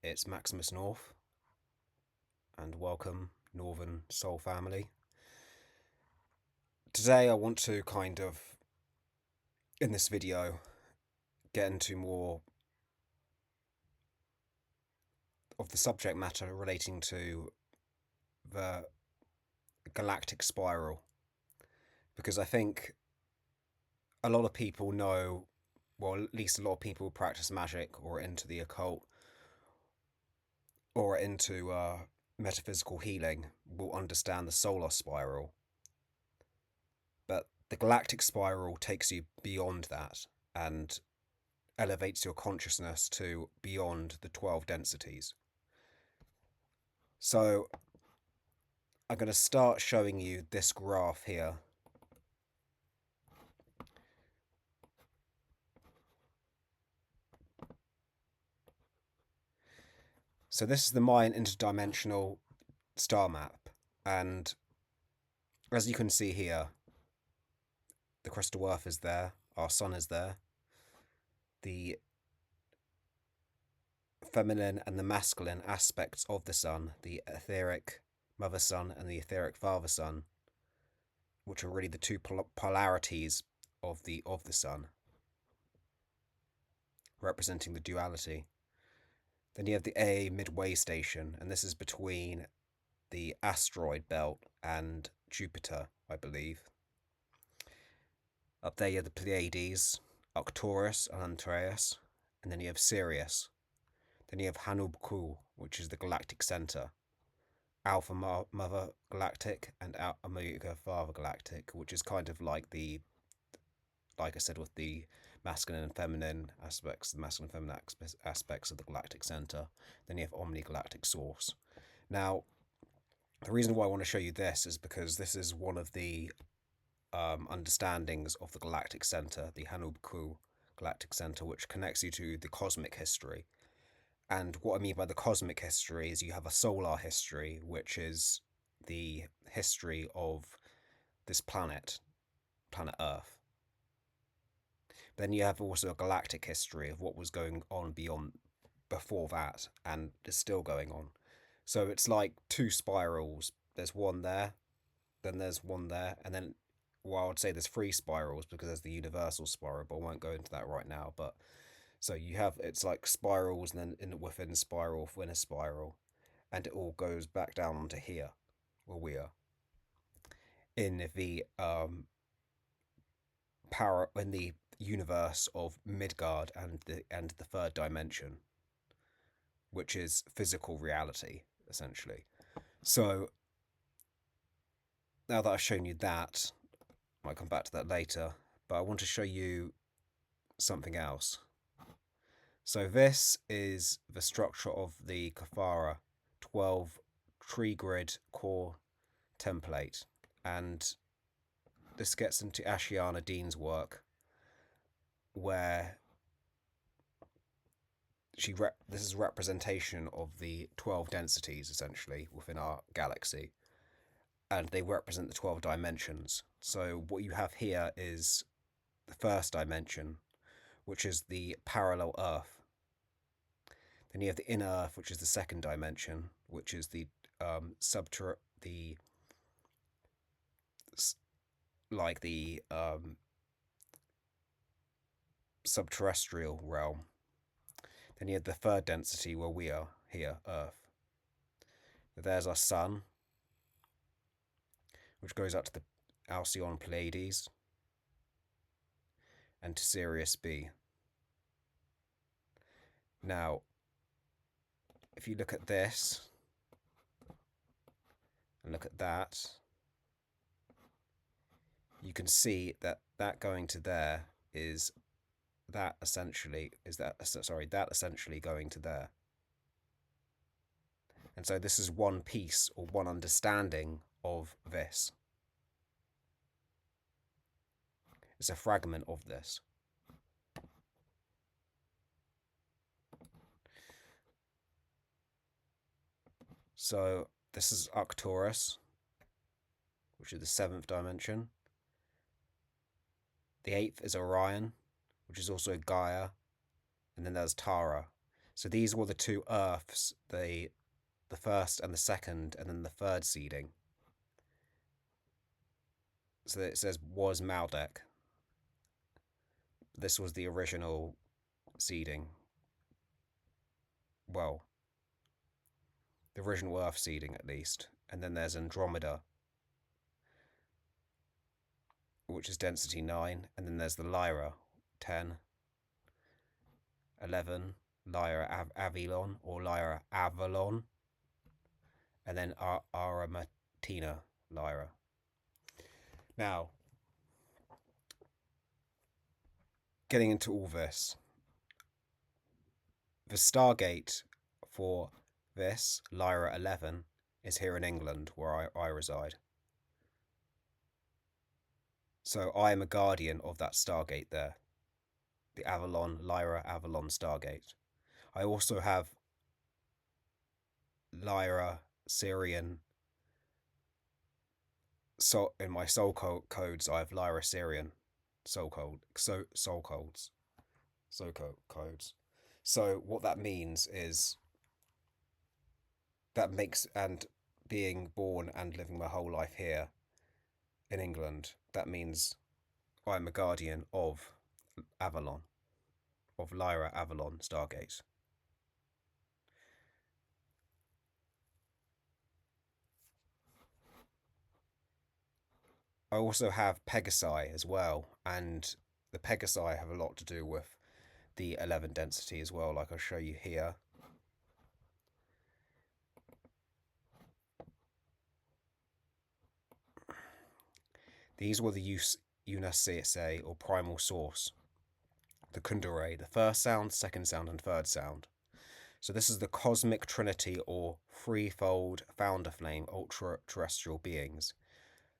it's Maximus North, and welcome, Northern Soul family. Today, I want to in this video, get into more of the subject matter relating to the galactic spiral, because I think a lot of people know, well, at least a lot of people who practice magic or into the occult or into metaphysical healing will understand the solar spiral. But the galactic spiral takes you beyond that and elevates your consciousness to beyond the 12 densities. So I'm going to start showing you this graph here. So this is the Mayan interdimensional star map, and as you can see here, the crystal earth is there, our sun is there, the feminine and the masculine aspects of the sun, the etheric mother sun and the etheric father sun, which are really the two polarities of the sun, representing the duality. Then you have the A midway station, and this is between the asteroid belt and Jupiter, I believe. Up there you have the Pleiades, Arcturus and Antares, and then you have Sirius. Then you have Hanub-Ku, which is the galactic center, Alpha Mother Galactic and Omega Father Galactic, which is kind of like like I said, with the masculine and feminine aspects, the masculine and feminine aspects of the galactic center. Then you have Omni Galactic Source. Now, the reason why I want to show you this is because this is one of the understandings of the galactic center, the Hanub-Ku galactic center, which connects you to the cosmic history. And what I mean by the cosmic history is you have a solar history, which is the history of this planet Earth. Then you have also a galactic history of what was going on before that, and is still going on. So it's like two spirals. There's one there, then there's one there, and then, well, I would say there's three spirals because there's the universal spiral, but I won't go into that right now. But so you have, it's like spirals, and then within a spiral, within a spiral, and it all goes back down onto here, where we are in the power in the universe of Midgard and the third dimension, which is physical reality, essentially. So now that I've shown you that, I might come back to that later, but I want to show you something else. So this is the structure of the Kafara 12 tree grid core template, and this gets into Ashiana Dean's work, where this is representation of the 12 densities essentially within our galaxy, and they represent the 12 dimensions. So what you have here is the first dimension, which is the parallel Earth. Then you have the inner Earth, which is the second dimension, which is the subterrestrial realm. Then you have the third density, where we are here, Earth. There's our sun, which goes up to the Alcyon Pleiades and to Sirius B. Now, if you look at this and look at that, you can see that going to there is that essentially going to there. And so this is one piece or one understanding of this. It's a fragment of this. So this is Arcturus, which is the seventh dimension. The eighth is Orion, which is also Gaia, and then there's Tara. So these were the two Earths, the first and the second, and then the third seeding. So it says was Maldek. This was the original seeding. Well, the original Earth seeding at least. And then there's Andromeda, which is density 9. And then there's the Lyra, 10. 11, Lyra Avalon, or Lyra Avalon. And then Aramatina Lyra. Now, getting into all this, the Stargate for this, Lyra 11, is here in England, where I reside. So I am a guardian of that Stargate there, the Lyra Avalon Stargate. I also have Lyra Syrian. So in my soul codes, I have Lyra Syrian soul codes. So what that means is that makes, and being born and living my whole life here in England, that means I'm a guardian of Avalon, of Lyra Avalon Stargate. I also have Pegasi as well, and the Pegasi have a lot to do with the 11 density as well, like I'll show you here. These were the UNSCSA, or primal source, the Kundalini, the first sound, second sound, and third sound. So this is the cosmic trinity, or threefold founder flame ultra-terrestrial beings.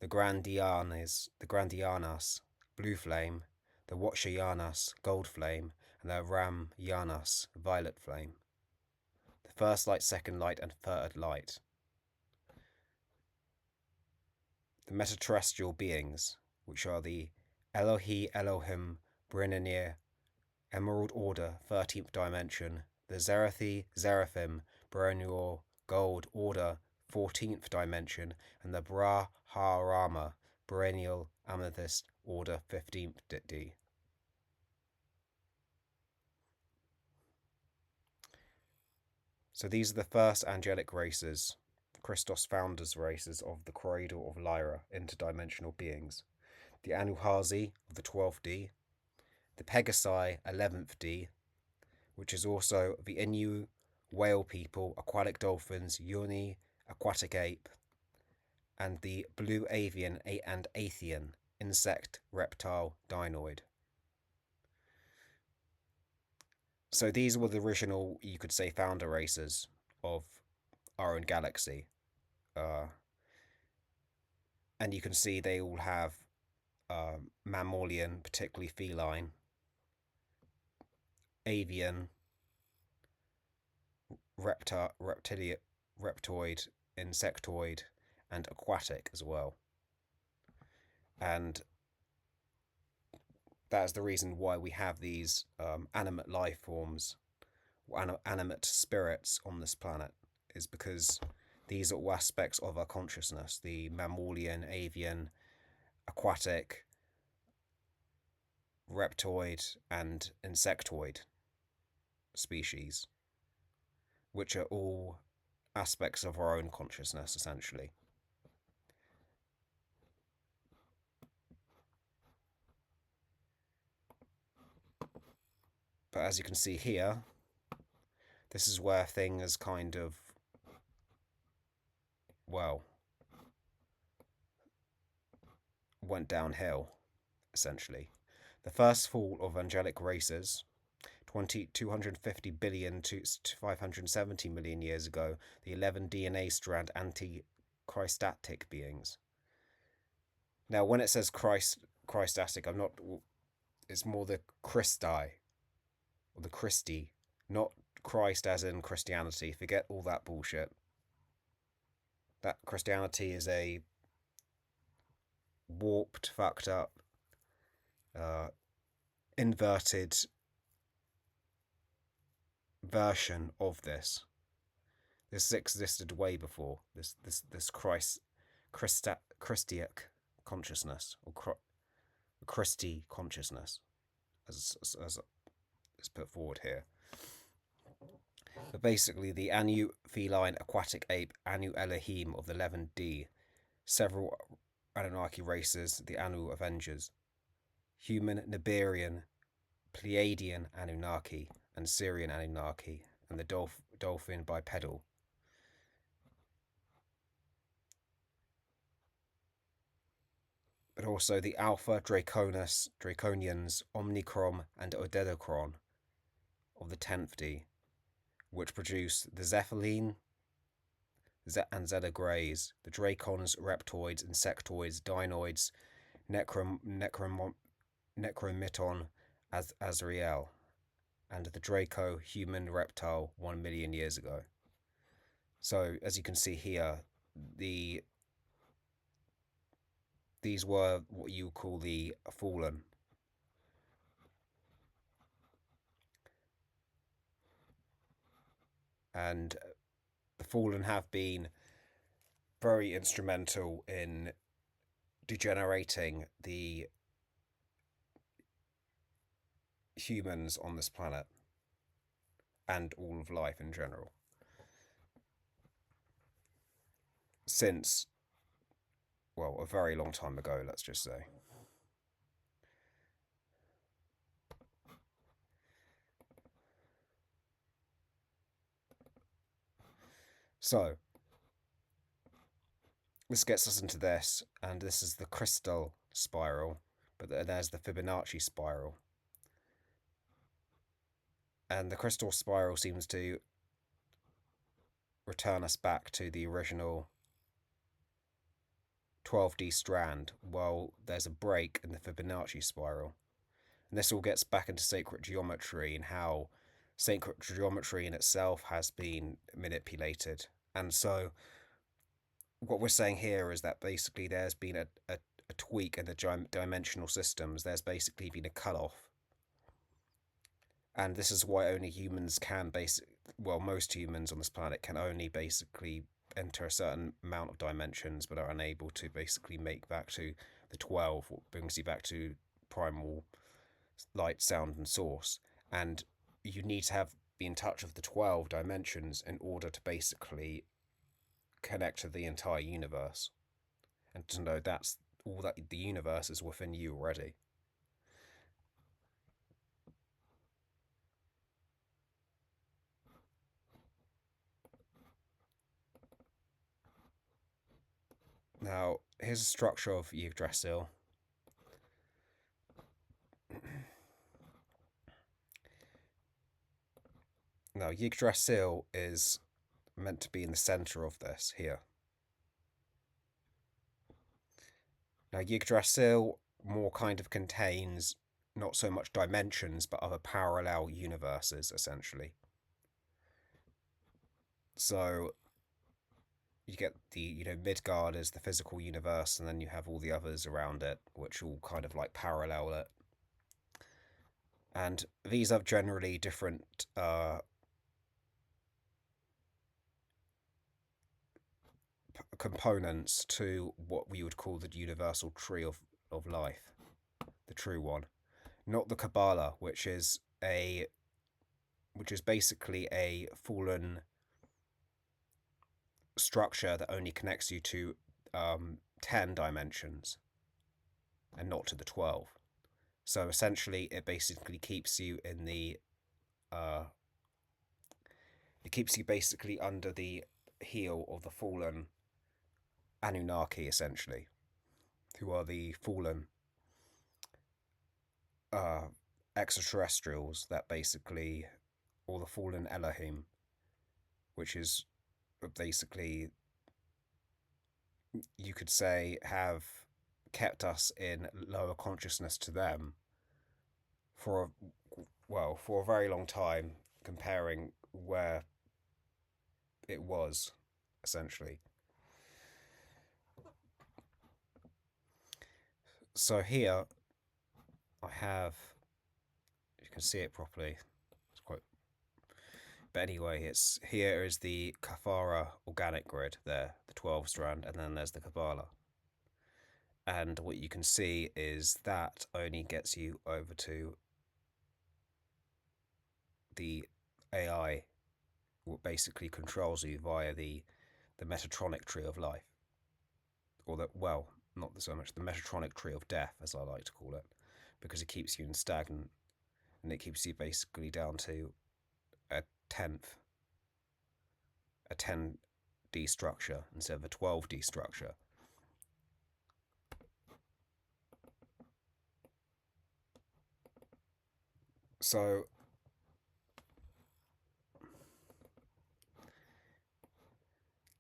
The Grandianas, blue flame, the Vatshayanas, gold flame, and the Ramyanas, violet flame. The first light, second light, and third light. The metaterrestrial beings, which are the Elohim, Brennanir, Emerald Order, 13th dimension, the Zerathim, Brennor, Gold Order, 14th dimension, and the Braharama, Perennial Amethyst Order, 15th D. So these are the first angelic races, Christos founders races of the corridor of Lyra, interdimensional beings. The Anuhazi of the 12th D, the Pegasi 11th D, which is also the Inu, whale people, aquatic dolphins, Yoni, aquatic ape, and the blue avian and Athean, insect, reptile, dinoid. So these were the original, you could say, founder races of our own galaxy. And you can see they all have mammalian, particularly feline, avian, reptoid, insectoid, and aquatic as well. And that is the reason why we have these animate life forms, animate spirits on this planet, is because these are all aspects of our consciousness, the mammalian, avian, aquatic, reptoid, and insectoid species, which are all aspects of our own consciousness, essentially. But as you can see here, this is where things kind of, well, went downhill, essentially. The first fall of angelic races, 250 billion to 570 million years ago, the 11 DNA strand anti-Christatic beings. Now, when it says Christatic, it's more the Christi, or the Christi, not Christ as in Christianity. Forget all that bullshit. That Christianity is a warped, fucked up, inverted version of this. This existed way before this Christiac consciousness, or Christi consciousness, as is put forward here. But basically, the Anu feline aquatic ape Anu Elohim of the Levant D, several Anunnaki races, the Anu Avengers, human, Nibirian, Pleiadian Anunnaki, and Syrian Anunnaki, and the dolphin bipedal. But also the Alpha Draconians, Omnicron, and Odedocron of the 10th D, which produce the Zephyline and Zeta Greys, the Dracons, Reptoids, Insectoids, Dinoids, Necromiton, Azrael, and the Draco human reptile 1 million years ago. So, as you can see here, these were what you call the fallen. And the fallen have been very instrumental in degenerating the humans on this planet and all of life in general. Since, well, a very long time ago, let's just say. So, this gets us into this, and this is the crystal spiral, but there's the Fibonacci spiral. And the crystal spiral seems to return us back to the original 12D strand, while there's a break in the Fibonacci spiral. And this all gets back into sacred geometry and how sacred geometry in itself has been manipulated. And so what we're saying here is that basically there's been a tweak in the dimensional systems. There's basically been a cutoff. And this is why only humans can most humans on this planet can only basically enter a certain amount of dimensions, but are unable to basically make back to the 12, what brings you back to primal light, sound, and source. And you need to be in touch with the 12 dimensions in order to basically connect to the entire universe, and to know that's all that the universe is within you already. Now, here's a structure of Yggdrasil. Now, Yggdrasil is meant to be in the center of this here. Now, Yggdrasil more kind of contains not so much dimensions, but other parallel universes, essentially. So you get the, Midgard is the physical universe, and then you have all the others around it, which all kind of like parallel it. And these have generally different components to what we would call the universal tree of life, the true one, not the Kabbalah, which is basically a fallen structure that only connects you to 10 dimensions and not to the 12. So essentially, it basically keeps you in the it keeps you basically under the heel of the fallen Anunnaki, essentially, who are the fallen extraterrestrials that basically, or the fallen Elohim, which is basically, you could say, have kept us in lower consciousness to them for a very long time, comparing where it was, essentially. So here I have, you can see it properly, it's quite, But anyway, it's here is the Kafara organic grid there, the 12 strand, and then there's the Kabbalah. And what you can see is that only gets you over to the AI, what basically controls you via the Metatronic tree of life. Or that, well, not so much the Metatronic tree of death, as I like to call it, because it keeps you in stagnant, and it keeps you basically down to a tenth, a 10D structure instead of a 12D structure. So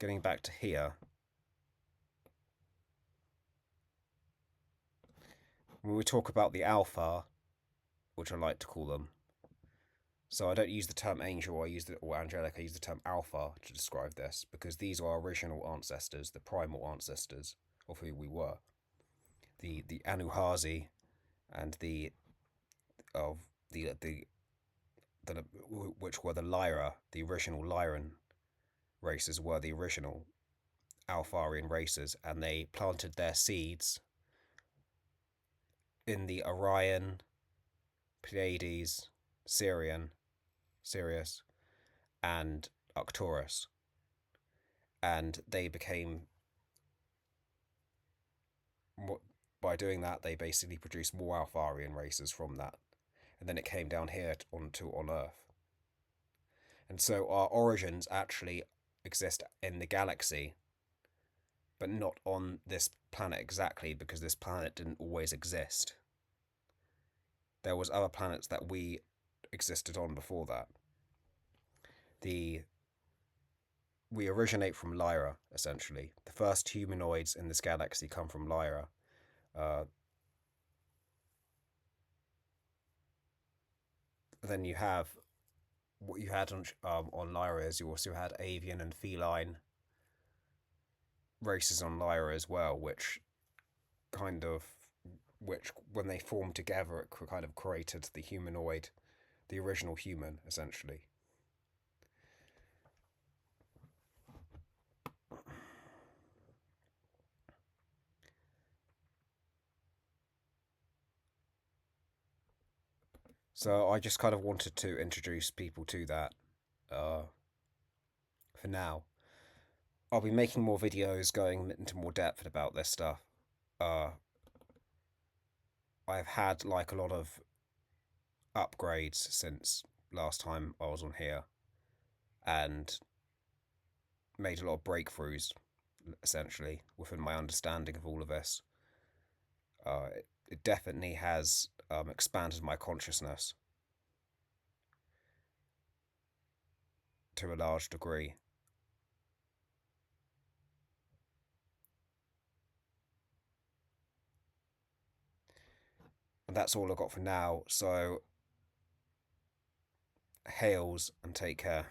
getting back to here, when we talk about the alpha, which I like to call them, so I don't use the term angel, or angelic, I use the term alpha to describe this, because these are our original ancestors, the primal ancestors of who we were. The Anuhazi and the which were the Lyra, the original Lyran races were the original Alpharian races, and they planted their seeds in the Orion, Pleiades, Sirius, and Arcturus, and they became, by doing that, they basically produced more Alpharian races from that, and then it came down here on Earth. And so our origins actually exist in the galaxy, but not on this planet exactly, because this planet didn't always exist. There was other planets that we existed on before that. We originate from Lyra, essentially. The first humanoids in this galaxy come from Lyra. Then you have what you had on Lyra is you also had avian and feline races on Lyra as well, which when they formed together, it kind of created the humanoid, the original human, essentially. So I just kind of wanted to introduce people to that for now. I'll be making more videos going into more depth about this stuff. I've had like a lot of upgrades since last time I was on here, and made a lot of breakthroughs, essentially, within my understanding of all of this. It definitely has expanded my consciousness to a large degree. And that's all I got for now, so hails and take care.